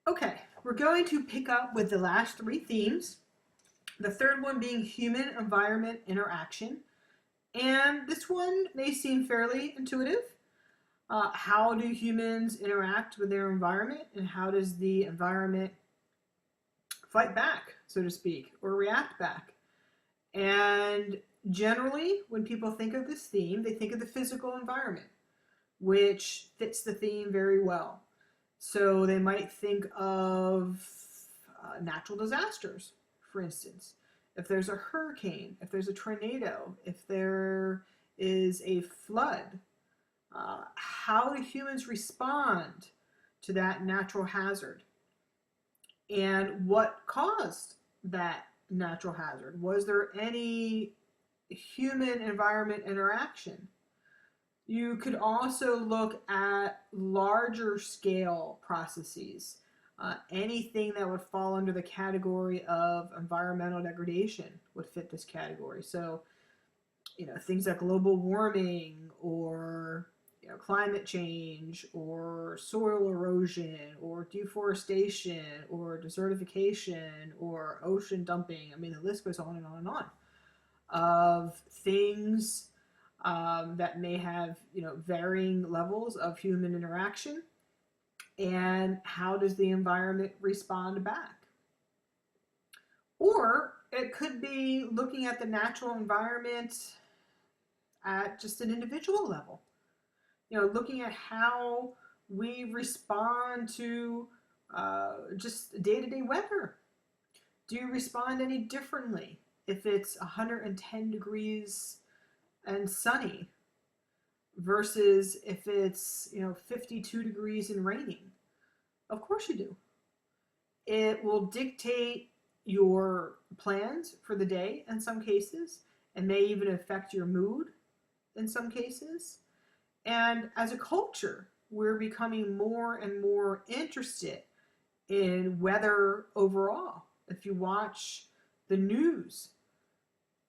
Okay, we're going to pick up with the last three themes. The third one being human environment interaction. And this one may seem fairly intuitive. How do humans interact with their environment, and how does the environment fight back, so to speak, or react back? And generally, when people think of this theme, they think of the physical environment, which fits the theme very well. So they might think of natural disasters, for instance. If there's a hurricane, if there's a tornado, if there is a flood, how do humans respond to that natural hazard? And what caused that natural hazard? Was there any human environment interaction? You could also look at larger scale processes, anything that would fall under the category of environmental degradation would fit this category. So, things like global warming or climate change or soil erosion or deforestation or desertification or ocean dumping. I mean, the list goes on and on and on of things that may have varying levels of human interaction, and how does the environment respond back. Or it could be looking at the natural environment at just an individual level, looking at how we respond to just day-to-day weather. Do you respond any differently if it's 110 degrees and sunny versus if it's 52 degrees and raining? Of course you do. It will dictate your plans for the day in some cases, and may even affect your mood in some cases. And as a culture, we're becoming more and more interested in weather overall. If you watch the news,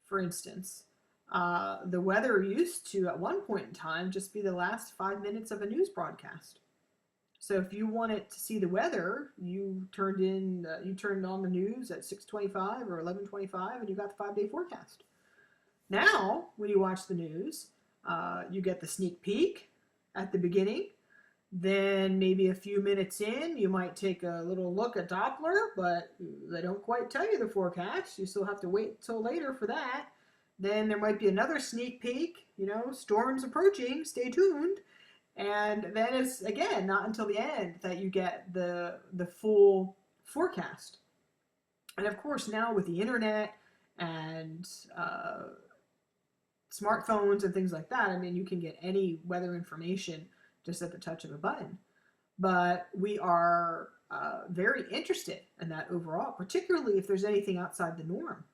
for instance, the weather used to, at one point in time, just be the last 5 minutes of a news broadcast. So if you wanted to see the weather, you turned on the news at 6:25 or 11:25, and you got the 5-day forecast. Now, when you watch the news, you get the sneak peek at the beginning. Then maybe a few minutes in, you might take a little look at Doppler, but they don't quite tell you the forecast. You still have to wait till later for that. Then there might be another sneak peek, storms approaching, stay tuned. And then it's, again, not until the end that you get the full forecast. And of course, now with the internet and smartphones and things like that, I mean, you can get any weather information just at the touch of a button. But we are very interested in that overall, particularly if there's anything outside the norm.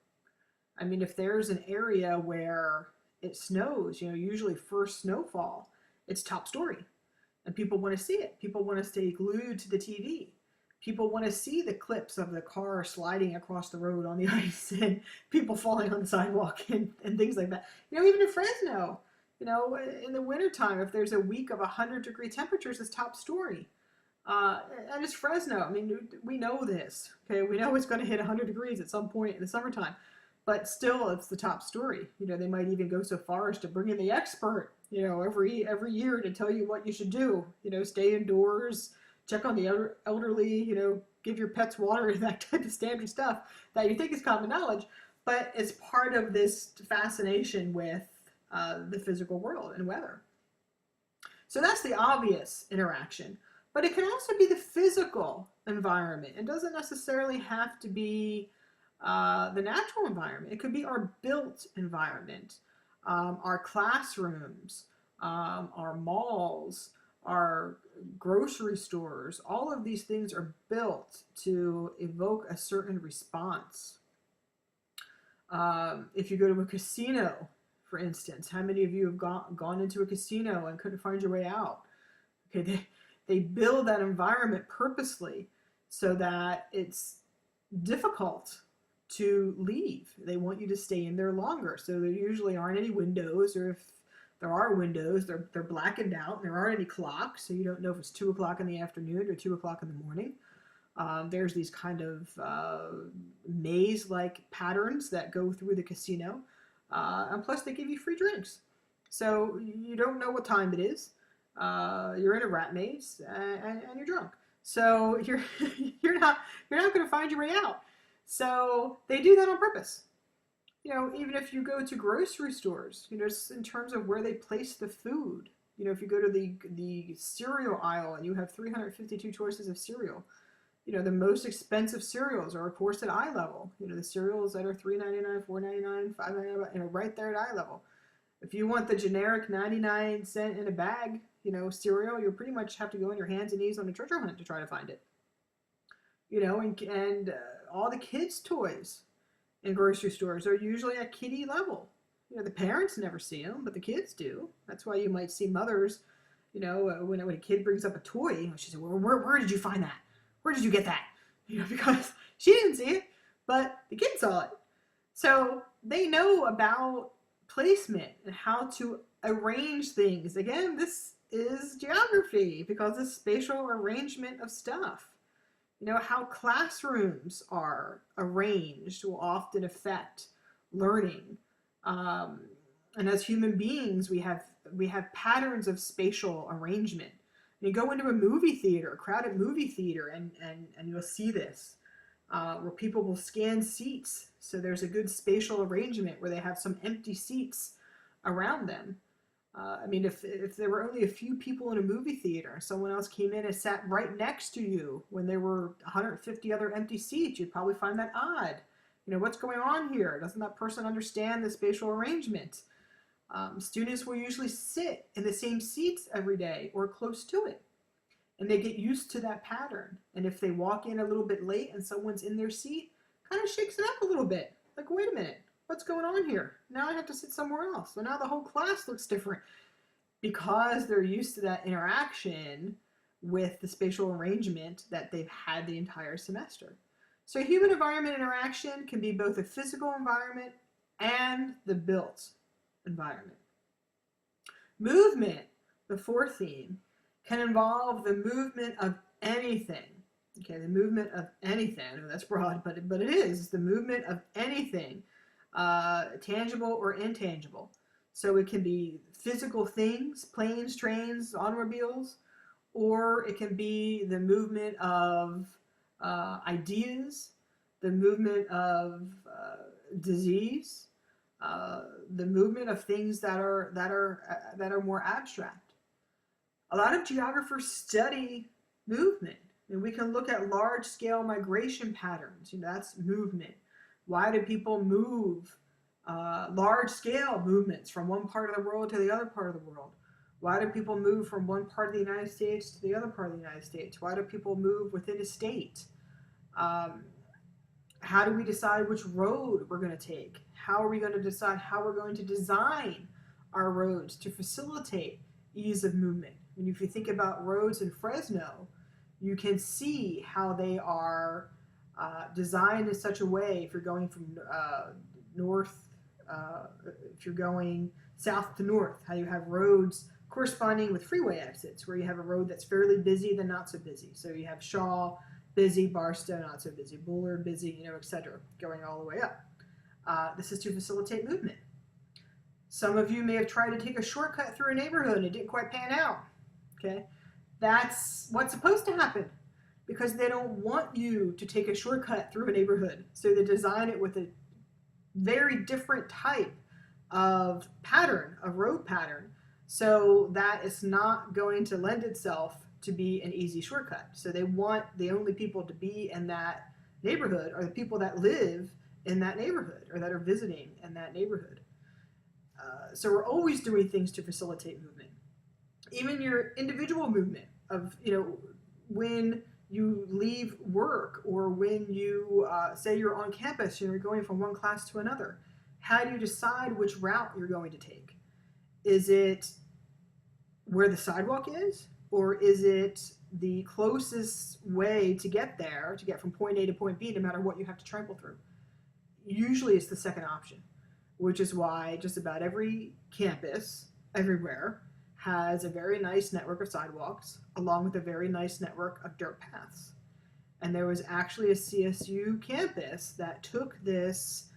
I mean, if there's an area where it snows, usually first snowfall, it's top story. And people want to see it. People want to stay glued to the TV. People want to see the clips of the car sliding across the road on the ice and people falling on the sidewalk and things like that. Even in Fresno, in the wintertime, if there's a week of 100-degree temperatures, it's top story. And it's Fresno. I mean, we know this. Okay, we know it's going to hit 100 degrees at some point in the summertime. But still, it's the top story. They might even go so far as to bring in the expert, every year to tell you what you should do. Stay indoors, check on the elderly, give your pets water, that type of standard stuff that you think is common knowledge. But it's part of this fascination with the physical world and weather. So that's the obvious interaction. But it can also be the physical environment. It doesn't necessarily have to be the natural environment. It could be our built environment, our classrooms, our malls, our grocery stores. All of these things are built to evoke a certain response. If you go to a casino, for instance, how many of you have gone into a casino and couldn't find your way out? Okay, they build that environment purposely so that it's difficult to leave. They want you to stay in there longer. So there usually aren't any windows, or if there are windows, they're blackened out, and there aren't any clocks, so you don't know if it's 2 o'clock in the afternoon or 2 o'clock in the morning. There's these kind of maze-like patterns that go through the casino, and plus they give you free drinks. So you don't know what time it is. You're in a rat maze, and you're drunk. So you're not you're not going to find your way out. So they do that on purpose. Even if you go to grocery stores, just in terms of where they place the food. If you go to the cereal aisle and you have 352 choices of cereal, the most expensive cereals are, of course, at eye level. The cereals that are $3.99, $4.99, $5.99, right there at eye level. If you want the generic 99-cent in a bag, cereal, you pretty much have to go on your hands and knees on a treasure hunt to try to find it. And all the kids' toys in grocery stores are usually at kiddie level. The parents never see them, but the kids do. That's why you might see mothers, when a kid brings up a toy, she said, well, where did you find that? Where did you get that? Because she didn't see it, but the kid saw it. So they know about placement and how to arrange things. Again, this is geography because it's spatial arrangement of stuff. How classrooms are arranged will often affect learning. And as human beings, we have patterns of spatial arrangement. You go into a movie theater, a crowded movie theater, and you'll see this, where people will scan seats. So there's a good spatial arrangement where they have some empty seats around them. If there were only a few people in a movie theater and someone else came in and sat right next to you when there were 150 other empty seats, you'd probably find that odd. What's going on here? Doesn't that person understand the spatial arrangement? Students will usually sit in the same seats every day or close to it. And they get used to that pattern. And if they walk in a little bit late and someone's in their seat, kind of shakes it up a little bit. Like, wait a minute, what's going on here? Now I have to sit somewhere else. So now the whole class looks different because they're used to that interaction with the spatial arrangement that they've had the entire semester. So human environment interaction can be both a physical environment and the built environment. Movement, the fourth theme, can involve the movement of anything. Okay, the movement of anything. I know that's broad, but it is the movement of anything, tangible or intangible. So it can be physical things, planes, trains, automobiles, or it can be the movement of ideas, the movement of disease, the movement of things that are more abstract. A lot of geographers study movement, and we can look at large-scale migration patterns. That's movement. Why do people move? Large-scale movements from one part of the world to the other part of the world. Why do people move from one part of the United States to the other part of the United States? Why do people move within a state? How do we decide which road we're going to take? How are we going to decide how we're going to design our roads to facilitate ease of movement? And if you think about roads in Fresno, you can see how they are designed in such a way. If you're going from if you're going south to north, how you have roads corresponding with freeway exits, where you have a road that's fairly busy, then not so busy. So you have Shaw, busy, Barstow, not so busy, Bullard, busy, etc., going all the way up. This is to facilitate movement. Some of you may have tried to take a shortcut through a neighborhood and it didn't quite pan out. Okay, that's what's supposed to happen because they don't want you to take a shortcut through a neighborhood. So they design it with a very different type of pattern, a road pattern, so that it's not going to lend itself to be an easy shortcut. So they want the only people to be in that neighborhood are the people that live in that neighborhood or that are visiting in that neighborhood. So we're always doing things to facilitate movement. Even your individual movement of, when you leave work or when you say you're on campus and you're going from one class to another, how do you decide which route you're going to take? Is it where the sidewalk is, or is it the closest way to get there, to get from point A to point B, no matter what you have to travel through? Usually it's the second option, which is why just about every campus, everywhere, has a very nice network of sidewalks, along with a very nice network of dirt paths. And there was actually a CSU campus that took this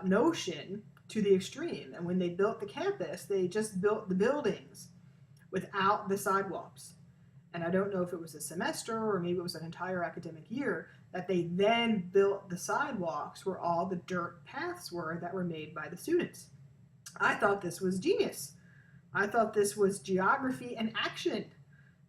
notion to the extreme. And when they built the campus, they just built the buildings without the sidewalks. And I don't know if it was a semester or maybe it was an entire academic year that they then built the sidewalks where all the dirt paths were that were made by the students. I thought this was genius. I thought this was geography in action,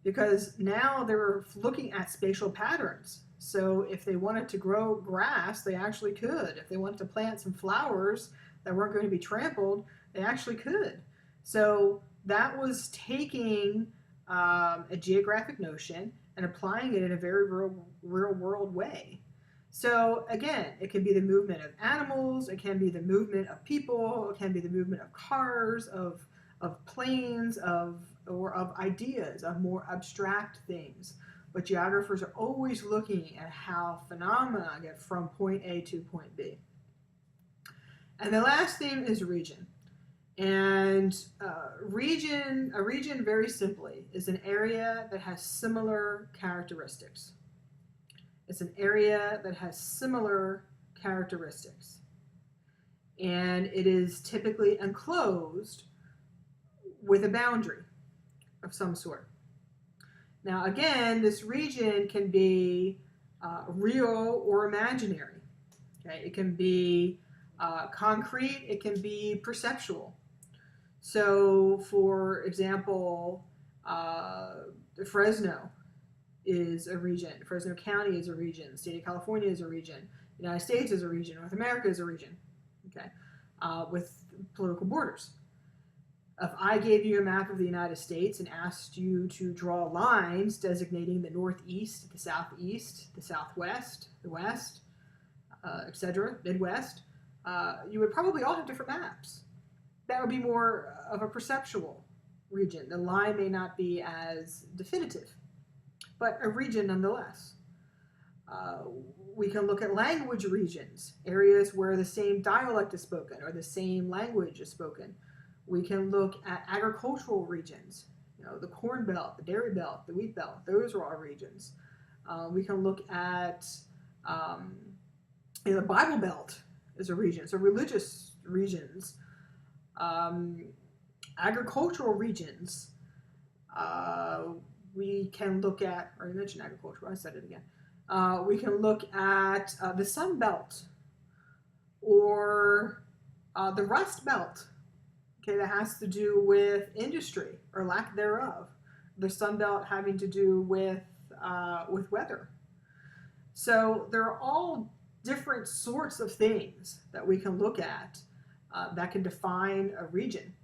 because now they were looking at spatial patterns. So if they wanted to grow grass, they actually could. If they wanted to plant some flowers that weren't going to be trampled, they actually could. So that was taking a geographic notion and applying it in a very real world way. So again, it can be the movement of animals, it can be the movement of people, it can be the movement of cars, of planes, or of ideas, of more abstract things. But geographers are always looking at how phenomena get from point A to point B. And the last theme is region. And a region, very simply, is an area that has similar characteristics. It's an area that has similar characteristics. And it is typically enclosed with a boundary of some sort. Now, again, this region can be real or imaginary. Okay? It can be concrete, it can be perceptual. So, for example, Fresno is a region. Fresno County is a region. The state of California is a region. The United States is a region. North America is a region. Okay, with political borders. If I gave you a map of the United States and asked you to draw lines designating the Northeast, the Southeast, the Southwest, the West, etc., Midwest, you would probably all have different maps. That would be more of a perceptual region. The line may not be as definitive, but a region nonetheless. We can look at language regions, areas where the same dialect is spoken or the same language is spoken. We can look at agricultural regions, the corn belt, the dairy belt, the wheat belt. Those are all regions. We can look at the Bible Belt is a region, so religious regions. Agricultural regions, we can look at, or I mentioned agricultural, I said it again. We can look at the Sun Belt or the Rust Belt. Okay, that has to do with industry or lack thereof. The Sun Belt having to do with weather. So there are all different sorts of things that we can look at that can define a region.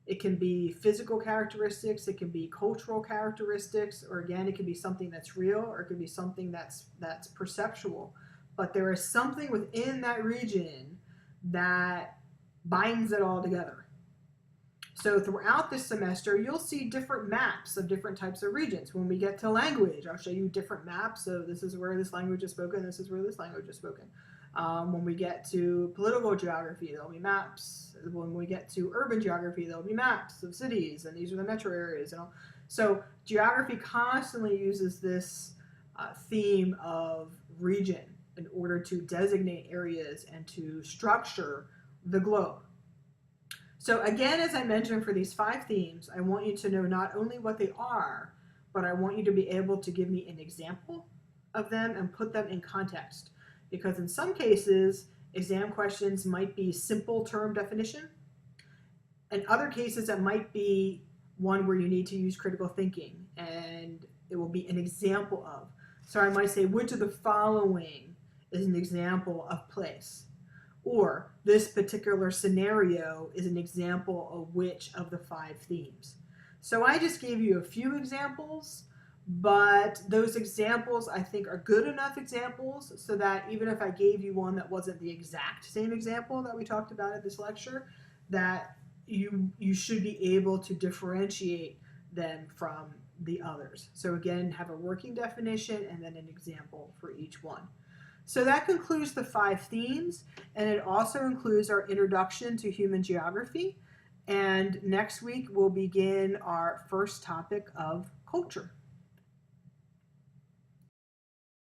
It can be physical characteristics, it can be cultural characteristics, or again, it can be something that's real, or it could be something that's perceptual. But there is something within that region that binds it all together. So throughout this semester, you'll see different maps of different types of regions. When we get to language, I'll show you different maps of this is where this language is spoken, this is where this language is spoken. When we get to political geography, there'll be maps. When we get to urban geography, there'll be maps of cities, and these are the metro areas. And all. So geography constantly uses this theme of region in order to designate areas and to structure the globe. So again, as I mentioned, for these 5 themes, I want you to know not only what they are, but I want you to be able to give me an example of them and put them in context. Because in some cases, exam questions might be simple term definition. In other cases, it might be one where you need to use critical thinking, and it will be an example of. So I might say, which of the following is an example of place? Or this particular scenario is an example of which of the 5 themes. So I just gave you a few examples, but those examples I think are good enough examples so that even if I gave you one that wasn't the exact same example that we talked about at this lecture, that you should be able to differentiate them from the others. So again, have a working definition and then an example for each one. So that concludes the 5 themes, and it also includes our introduction to human geography. And next week we'll begin our first topic of culture.